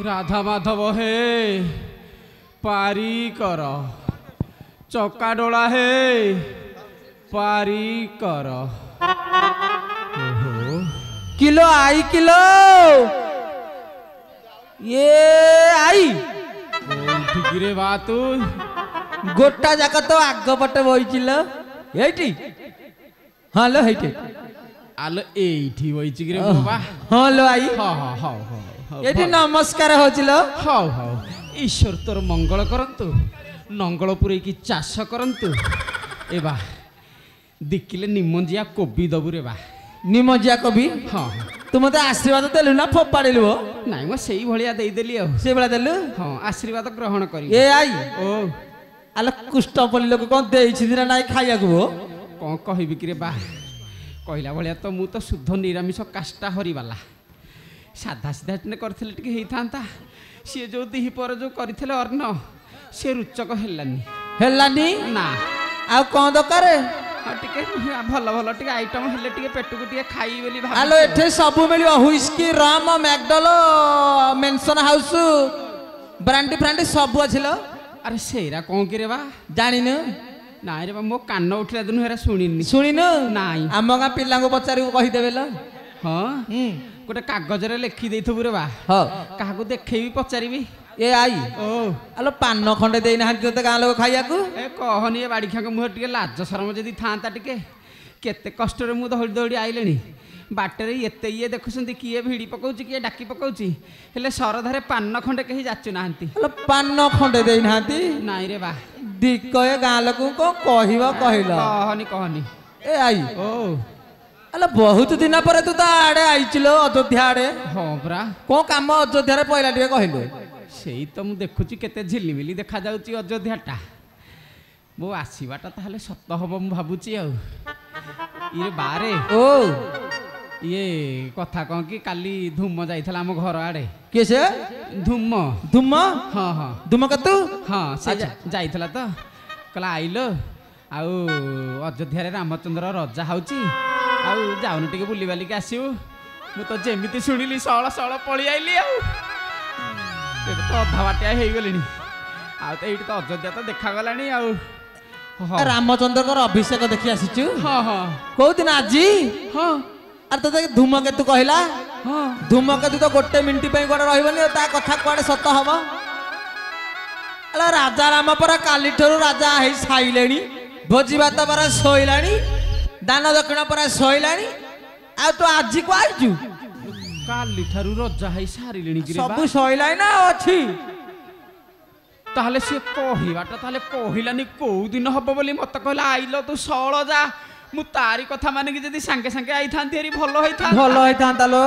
राधा माधव हे पारी कर चौका डोला हे पारी कर किलो आई किलो ये आई रे बा तू गोटा जाक तो आग पटे बइचिल एठी हां लो हेठी आलो एठी बइछि रे बाबा हां लो आई हां हां हां एठी नमस्कार होचिल हां हां ईश्वर तोर मंगल करंतु नंगल पुरे की चाष करंतु ए बा देखिले निमंजिया कोबी दबु रे बा निमंजिया कोबी हां तू मते आशीर्वाद देलु ना फोपाड़िलु नाइ म सेई भलिया देई देली आ से बेला देलु हां आशीर्वाद ग्रहण करी ए आई ओ आलो कुष्ठ पल्ली लोक कोन देइछि दिना नाइ खाइया को कोन कहिबि कि रे बा कहला भलिया तो मु तो शुद्ध निरामिष काष्टा हरि वाला साधा सीधा ने करथिले टिके हेई थांता सी जो दिही पर जो करथिले अर्ण से रुचक हेलानी ना आ कोन दकारे टिके भल भल टिके आइटम हेले टिके पेटु को टिके खाई बोली भाबी आलो एठे सब मिलियो whisky rum McDowell's mansion house brandy फ्रांडी सब अछिलो अरे सेरा कोन कि रे बा जानिनु नाइ रे बा मो कान उठला दिनु हेरा सुनिनु नाइ आम गा पिल्ला को पचारि कहि देबेला हां गोटे कागज रे लिखि देइथबु रे बा हां काहा को देखैबी पचारिबी ए आई ओ आलो पान खंडे देई ना हते गां लोक खाइया को ए कहनी ए बाड़ी खाक मुह टिके लाज शरम जदी थांता टिके केते कष्ट रे मु दौड़ी दौड़ी आइलेनी बाटे रे एते ये देखुसंती किए भिड़ी पकाउची किए डाकी पकाउची हेले सरधारे पान खंडे कहि जाचु नाहंती आलो पान खंडे देई नाहंती नाइ रे बा दिकय गां लोक को कहिबा कहिला कहनी ए आई ओ अल बहुत दिन पर तू तो आड़े आइचिलो अयोध्या आड़े हां बरा को काम अयोध्या रे पहिला टिके कहिलो सेई तो मु देखुची केते झिलिमिली देखा जाउची अयोध्याटा मो आसीबाटा ताहले सत्य हबो मु भाबुची आ इरे बारे ओ ये कथा कह कि काली धूम जाइथला हम घर आड़े के से धूम धूम हां हां धूम कतु हां से जाइथला तो कला आइलो आउ अयोध्या रे रामचंद्र राजा हाउची आउ जाउन टिके बुली बाली के आसीउ मु तो जेमिति सुनिली सळ सळ पळी आइली आउ ए तो अधा बाटिया हेई गलिनी आउ तो एठी तो अयोध्या तो देखा गलानी आउ रामचंद्र को अभिषेक देखि आसीचु हां हां को दिन आजी हां अरे तो धूमकेतु कहला हां धूमकेतु तो गोटे मिनिट पे गोटे रहबनी ता कथा कुआडे सत हबो अला राजा राम पर काली ठरू राजा हे साइलेनी भोजी भात पर सोइलानी दान दक्षिण पर सोइलानी आ तो आजी को आइजु काली ठारू रजा है सारी लेनी गिरे सब सोइलाई ना अछि ताहले से कहिबाटा ताहले कहिलानी को दिन हबो बोली मत कहला आइलो तू सळ जा मु तारी कथा माने कि जदी संगे संगे आई थांती हरी भलो होई थांता लो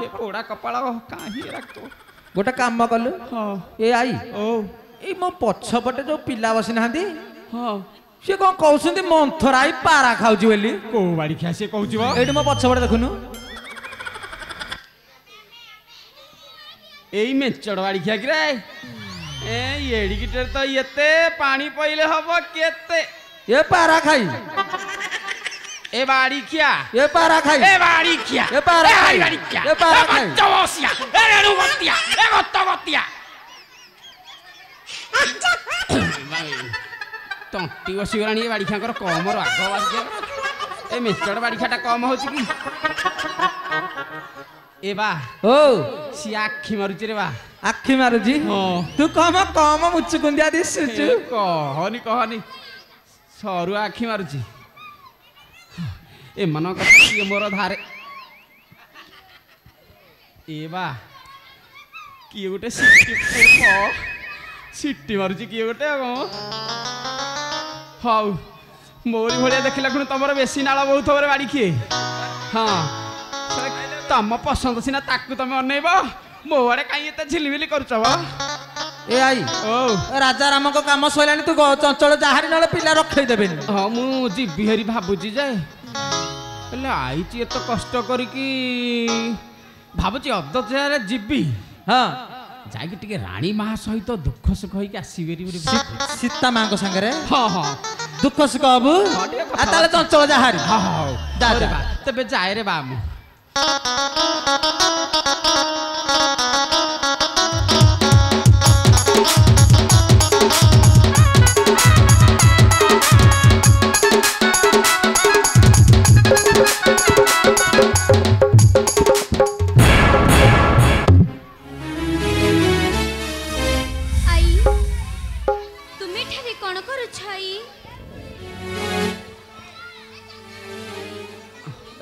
ए पोड़ा कपाळ काहे राखतो गोटे काम कलु हां ए आई ओ ए मो पछपटे जो पिला बसी नांदी हां से कोन कहउसंती मंथराई पारा खाउची बोली को बाड़ी खा से कहउची बा एडी मो पछपटे देखुनु एई मेचड़ बाड़ी खा कि रे ए एडी गिटर तो येते पानी पइले हबो केते ये पारा खाई ए बाड़ी क्या ये पारा खाई ए बाड़ी क्या ये पारा खाई बाड़ी क्या ये पारा खाई चौसिया ए रेणु गतिया ए गतिया तंटी बसी गलानी ए बाड़ी खाकर कम राग बाजी ए मेचड़ बाड़ी खाटा कम होची कि ए बा ओ सी आखी मारुची रे बा आखी मारुजी हां तू कम मुचुकुंदिया दिसुचु कहनी सरू आखी मारुची ए मन कथा किए मोर धारे ए बा किए गोटे सिटी मारुची किए गोटे हाउ मोरी भलिया देखिला खुण तमर बेसी नाळ बहुत थबरे बाड़ी किए हां तम पसंद सिना ताकू तमे अनेब मो आड़े काई एते झिलिमिली करूछ बा ए आई ओ राजा राम को काम सोइलानी तू चंचल जाहारी नले पिला रखै देबेनी हां मु जीबी हरी भाबुची जे हेले आईची एत कष्ट करी कि भाबुची अदत जीबी हां जाके टिके रानी महा सहित दुख सुख होई के आसीबेरी बोली सीता मां को संगे रे हां हां दुख सुख अबु आ ताले चंचल जाहारी हां हां जा बा तबे जाय रे बा मु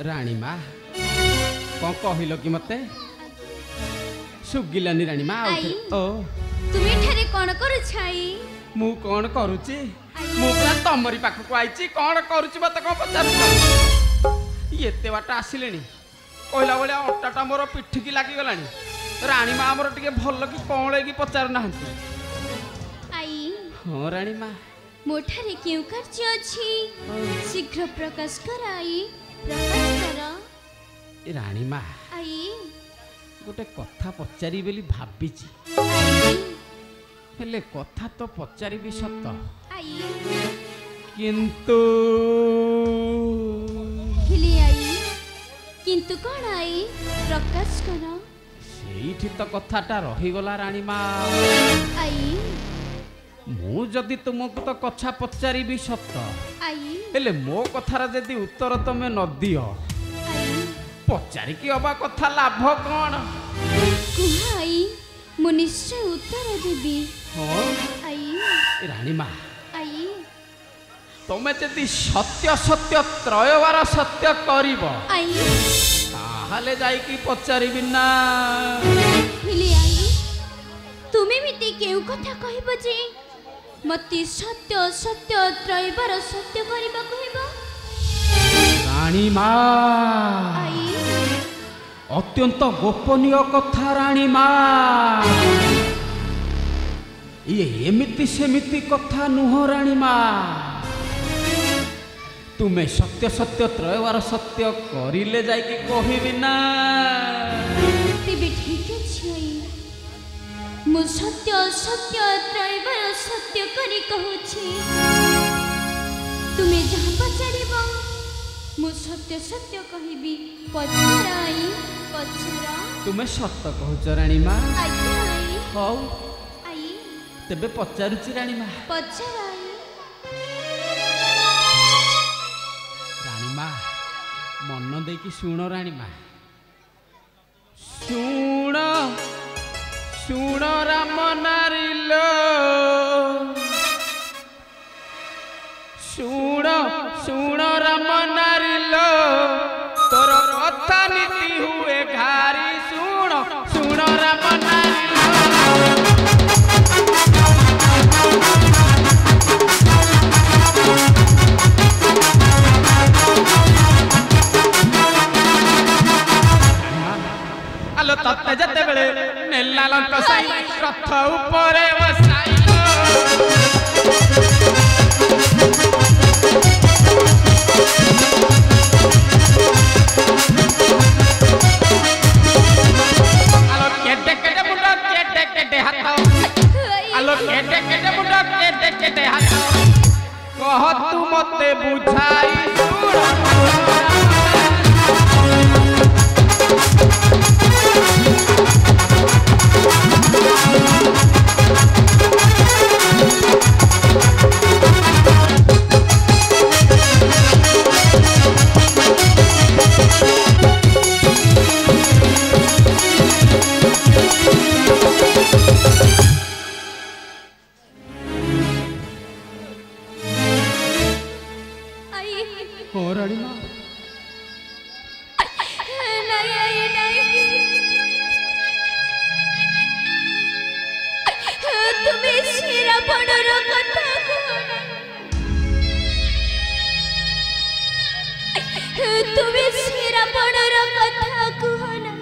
राणी माँ कौन कहल कि मते सुगिलानी राणी माँ ओ तुमे ठरे कोन करू छाई मु कौन करूची मु पूरा तमरी पाखक आईची कौन करूची मते कौन पचारू एते बाटा आसिलेनी कहला बेले अट्टाटा मोर पिठिकी लागी गलानी राणी माँ मोर टिके भल कि कौन की पचारू नाहंती आई हाँ राणी माँ मोठारे क्यों कार्य अछि शीघ्र प्रकाश कराई प्रकाश कर राणी माँ आई गोटे कथा पचारि बेली भाबिची हेले कथा तो पचारि सत आई किंतु हिली आई किंतु कौन आई प्रकाश कर सेठी तो कथाटा रहीगला राणी माँ आई मु जदि तुमको तो कथा पचारि सत आई हेले मो कथार जदि उत्तर तमे न दियो आई पचारिकी अबा कथा लाभ कौन कुहाई मु निश्चय उत्तर देबी हाँ आई राणी माँ आई तमे जदि सत्य सत्य त्रयवार सत्य करिब आई ताहाले जाइकी पचारिबि ना हिली आई तुमे मिते केउ कथा कहबो जे मते सत्य सत्य त्रयवार सत्य करिबा कहबो राणी माँ आई अत्यंत गोपनीय कथा राणी माँ ये एमिति सेमिति कथा नुह राणी माँ तुम्हें सत्य सत्य त्रयवार सत्य करिले जाइकी कहबि ना तेबे ठीक अछि आई मु सत्य सत्य त्रयवार सत्य करी कहूछि तुमे जहाँ पचारिबो मु सत्य सत्य कहबी पचराई पचरा तुम्हें सत कहूच राणी माँ आई हौ आई तेबे पचारुची राणी माँ पचराई राणी माँ मन देकी शुण राणी माँ शुण शुण राम नारिलो शुण शुण राम नारिलो तोर कथा नीति हुए घारी शुण शुण राम नारिलो आलो तत्ते जते बेले नेला लंक साई रथ ऊपरे बसाइलो आलो केटे केटे मुंडा केटे केटे हाथ आलो केटे केटे मुंडा केटे केटे हाथ कह तू मते बुझाई हो राणी माँ नहीं आई नहीं तुम्हें शिरा पड़र कथा कहना तुम्हें शिरा पड़र कथा कहना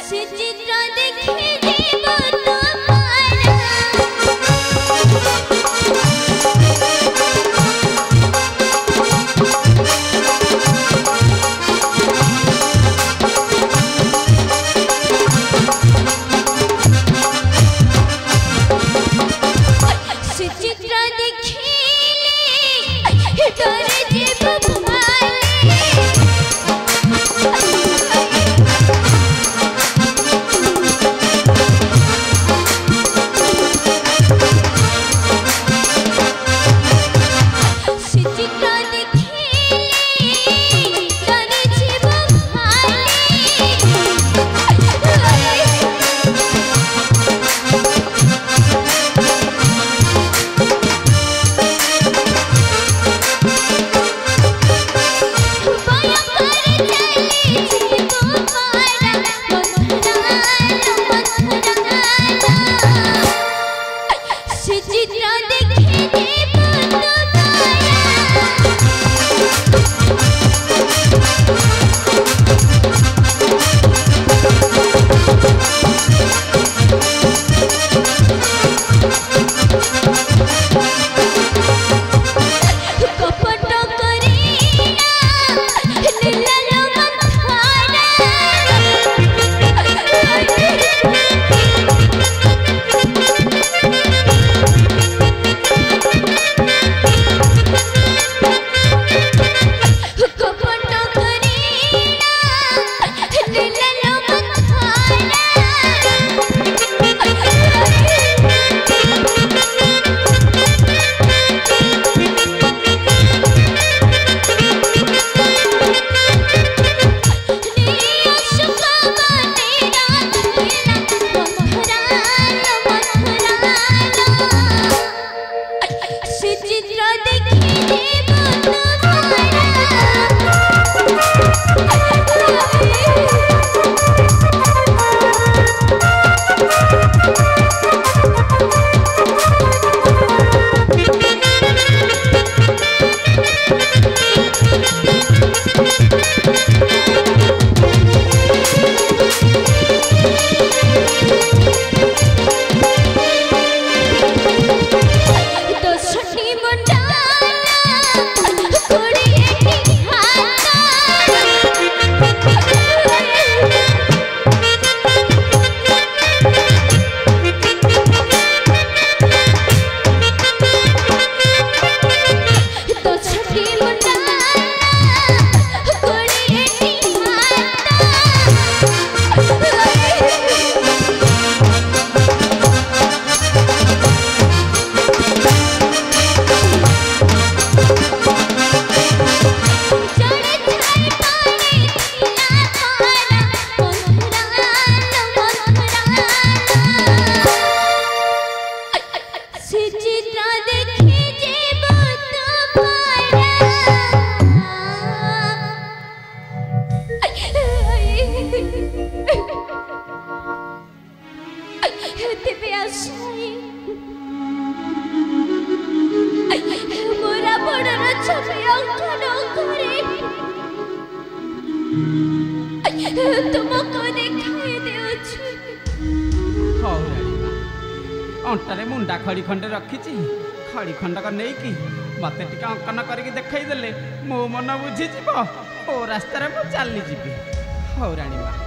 से चित्र देखे जीव से चित्र देखे अंटारे मुंडा खड़ी खंडे रखी खड़ी खंडक नहीं कि मत टे अंकन करके देखईदे मो मन बुझीज ओ रास्तार मु चली जी हौ राणी माँ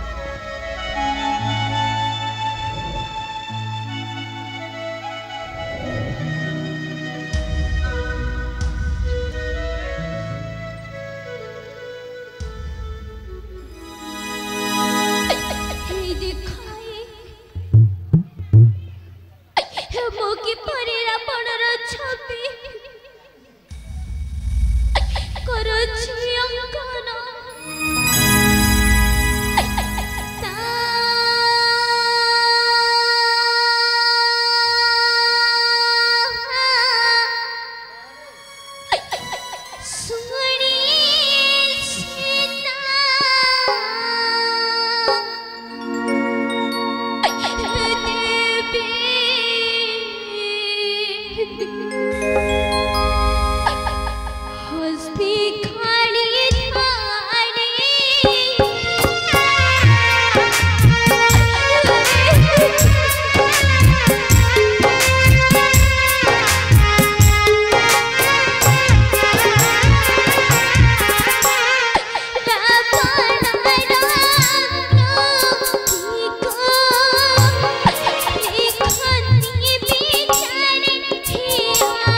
Yeah.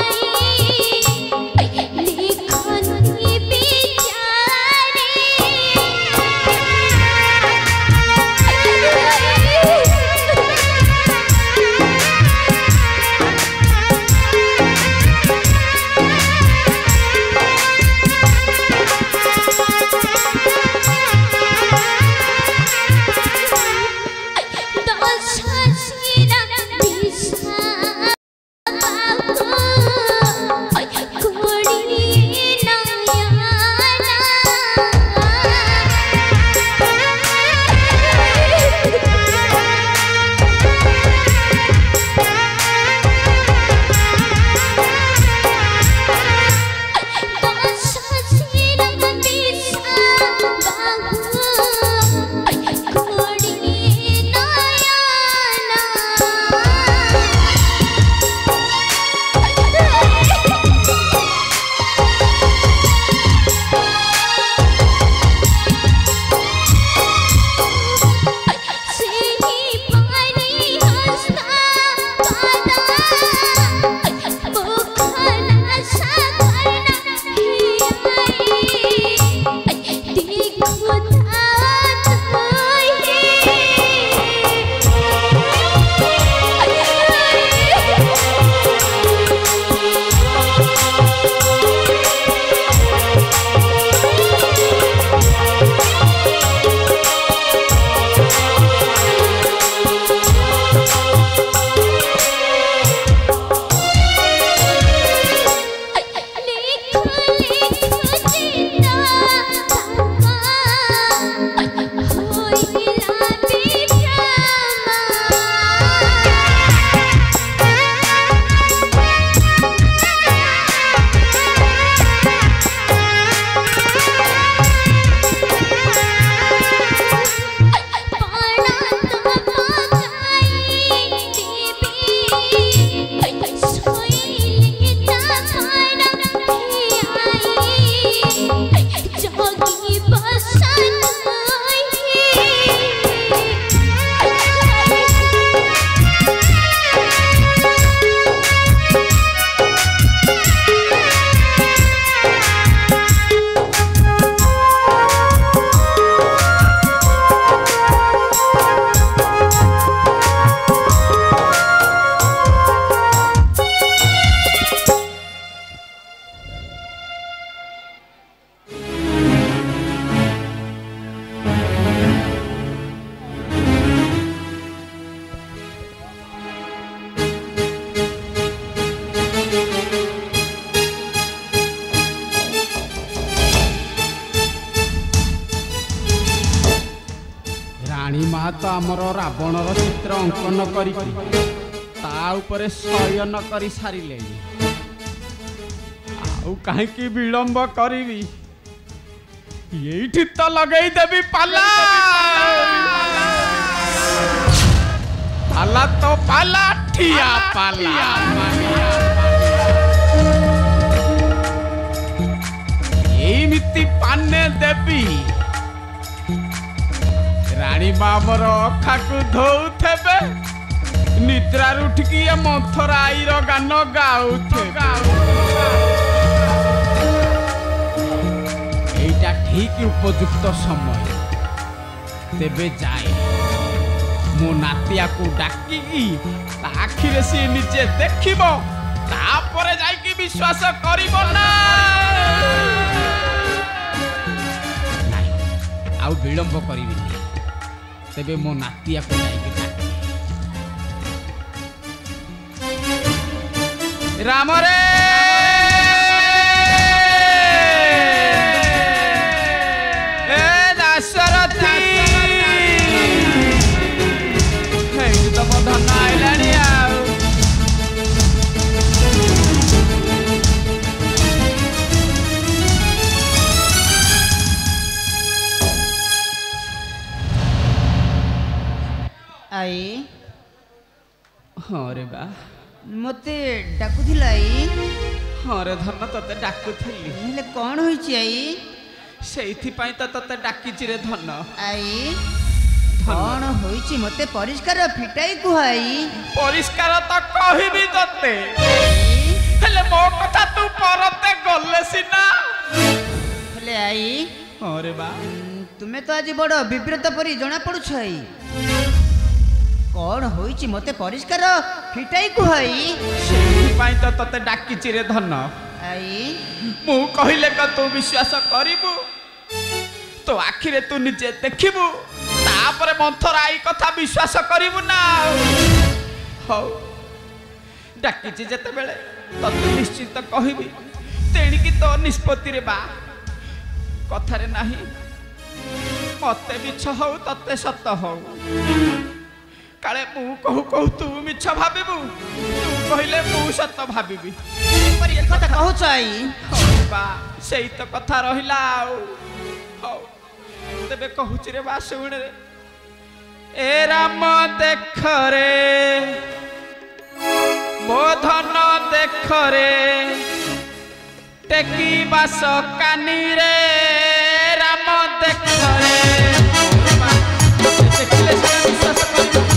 आमर रावणर चित्र अंकन करी ता उपरे शयन करी सारिले आउ काहे विलंब करी यही तो लगे देवी पाला पाला तो पाला ठिया पाला एमिति पाने देवी रानी मामर अखा को धोउथेबे निद्रा उठिकी मंथराईर गान गाउथे एटा ठीक उपयुक्त समय तेबे जाए मो नातिया को डाकी आखिरे सी निजे देखिबो तापरे जाइकी विश्वास करिबो ना आउ विलंब करिबिनी तेबे मो नातिया को जाइकी डाकी राम रे ए दाशरथी तम धन आइलानी आउ आई हाँ रे बा मते डाकुथिला आई हाँ रे धन तते डाकुथली हेले कौन होइची आई सेइथि पई त तते डाकिछि रे धन आई कौन होइची मते परिष्कार फिटाई कुहाई परिष्कार त कहिबी तते हेले मो कथा तू परते गले सिना हेले आई हाँ रे बा तुमे तो आज बड़ विव्रत परी जना पड़ुछ आई कौन होइची मते परिष्कार फिटाई कुहाई सेइथि पई त तते डाकिछि रे धन आई मु कहिले क तू विश्वास करिबू तो आखिरे तू निजे देखिबू तापरे मंथरा आई कथा विश्वास करिबू ना हौ डाकिछि जते बेले तते निश्चित कहिबी तेणिकी तो निष्पत्ति रे बा कथारे नाही मते मिछ हौ तते सत हौ काले मु कहू कहू तू मिछ भाबिबू तू कहिले मु सत भाबिबी पर ये कथा कहूछ आई बा सेई तो कथा रहिला हौ तेबे कहूछ रे बा सुन रे ए राम देख रे मो धन देख रे टेकी बास कानी रे राम देख रे देखले से विश्वास करिबो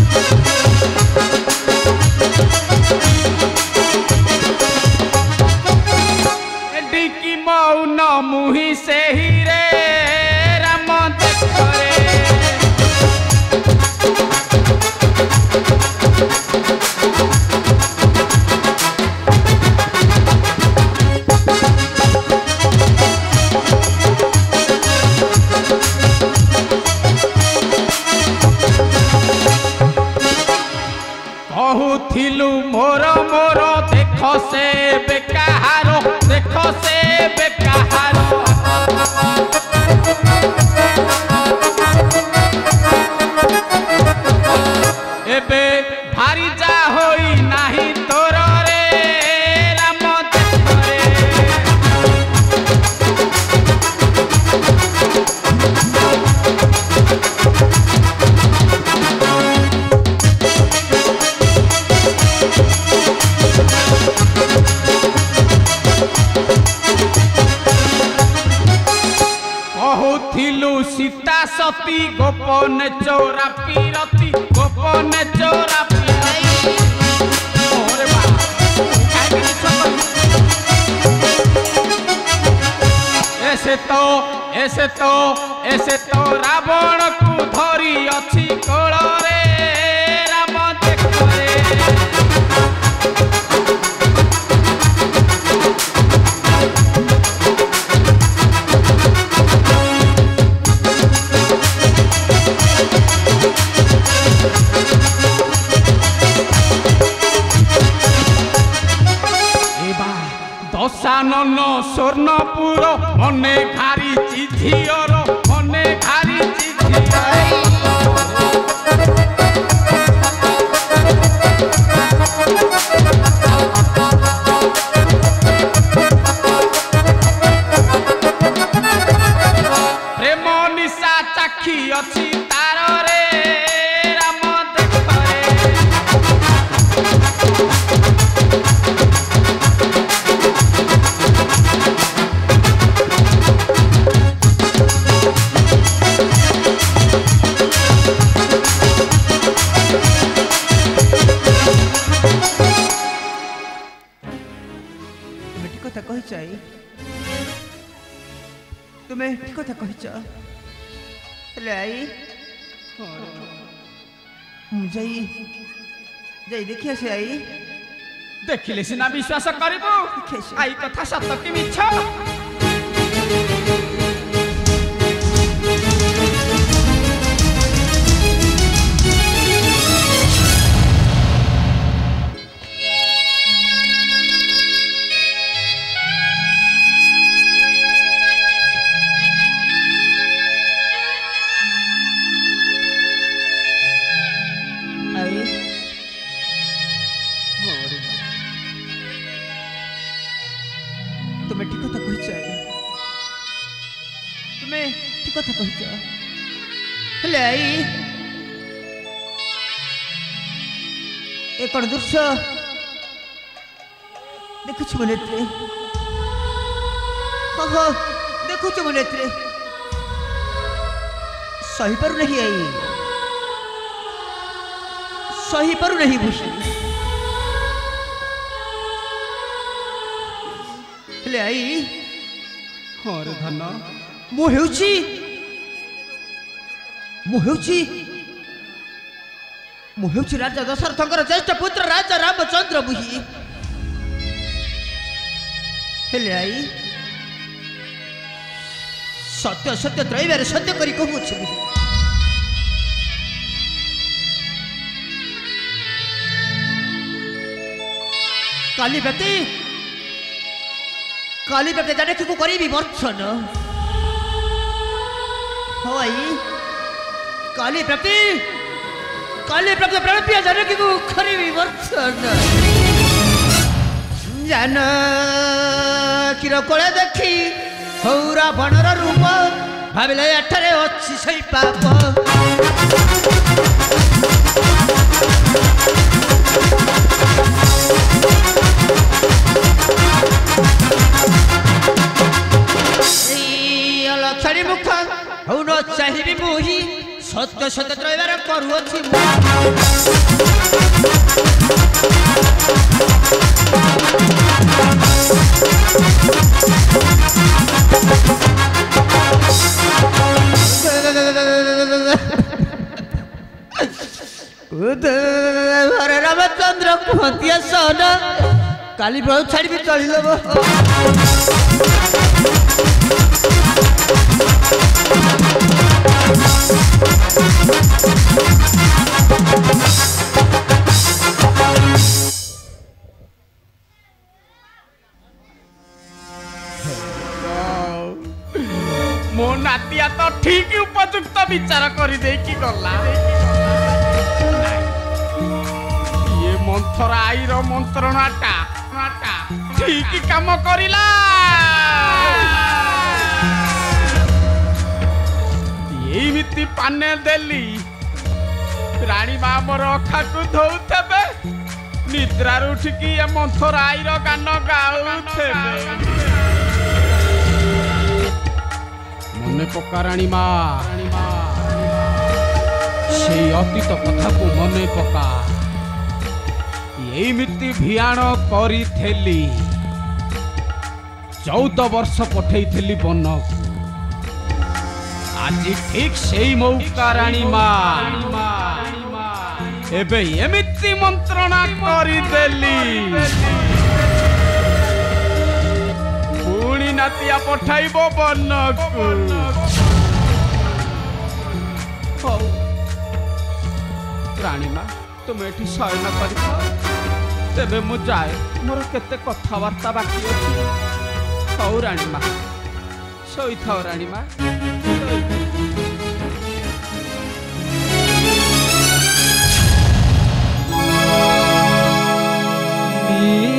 डिकी मौन मुही से ही रे राम देख रे कहूथिलु मोर मोर देख से बेकाहारो देख से बेकाहारो एबे भारी जा होई नाही तोर रे राम देख रे कहूथिलु सीता सती गोपन चौरा पीरती गोपन चौरा पीरती ओरे बा काहे ऐसे तो रावण को धरी अछि कोल रे राम देख रे दशानन स्वर्णपुर मने घारी चिझियर मने घारी चिझियर तुम्हें ठीक कथा कहिछ आई तुम्हें ठीक कथा कहिछ हेले आई जाई जाई देखिए से आई देखिले सिना विश्वास करिबो आई कथा सत कि मिछ तुम्हें ठीक कथा कहिछ तुम्हें ठीक कथा कहिछ हेले आई ए कोन दृश्य देखुछ मो नेत्रे हो देखुछ मो नेत्रे सही पर नहीं आई सही पर नहीं भूषण हेले आई हर धन मु हेउची राजा दशरथंकर ज्येष्ठ पुत्र राजा रामचंद्र बुही हेले आई सत्य सत्य त्रैवार सत्य करी कहूछु काली व्यक्ति जाने कि करी विमर्शन हई काली व्यक्ति प्रेम जाने कि करी विमर्शन जान किर कोले देखी हौरा बनर रूप भाविले एठारे अच्छी सही पाप लक्षणी मुख हौ न चाहिए मुही सत्य सत्य त्रैवार करुअछि रामचंद्र कुहतिया सहन काली बहुत छाड़ी भी चली लब मो नातिया तो ठीक उपयुक्त विचार करी दे कि गला ये मंथरा आईर मंत्रणाटा ठीक काम करिला एमिति पाने देली रानी माँ मोर अखा को धोउथेबे निद्रार उठिकी ये मंथरा आईर गान गाउथेबे मने पका रानी माँ से अतीत कथा को मने पका एमिति भियाण करी थेली 14 वर्ष पठेई थेली बन आज ठीक से मौका रानी माँ एबे एमिति मंत्रणा करी देली पुणी नातिया पठाइबो बनकु हौ रानी माँ तुम एठी शयन करि तेबे मु जाए मोर केते कथावार्ता बाकी अछि हौ रानी माँ सोई थाओ रानी माँ सोई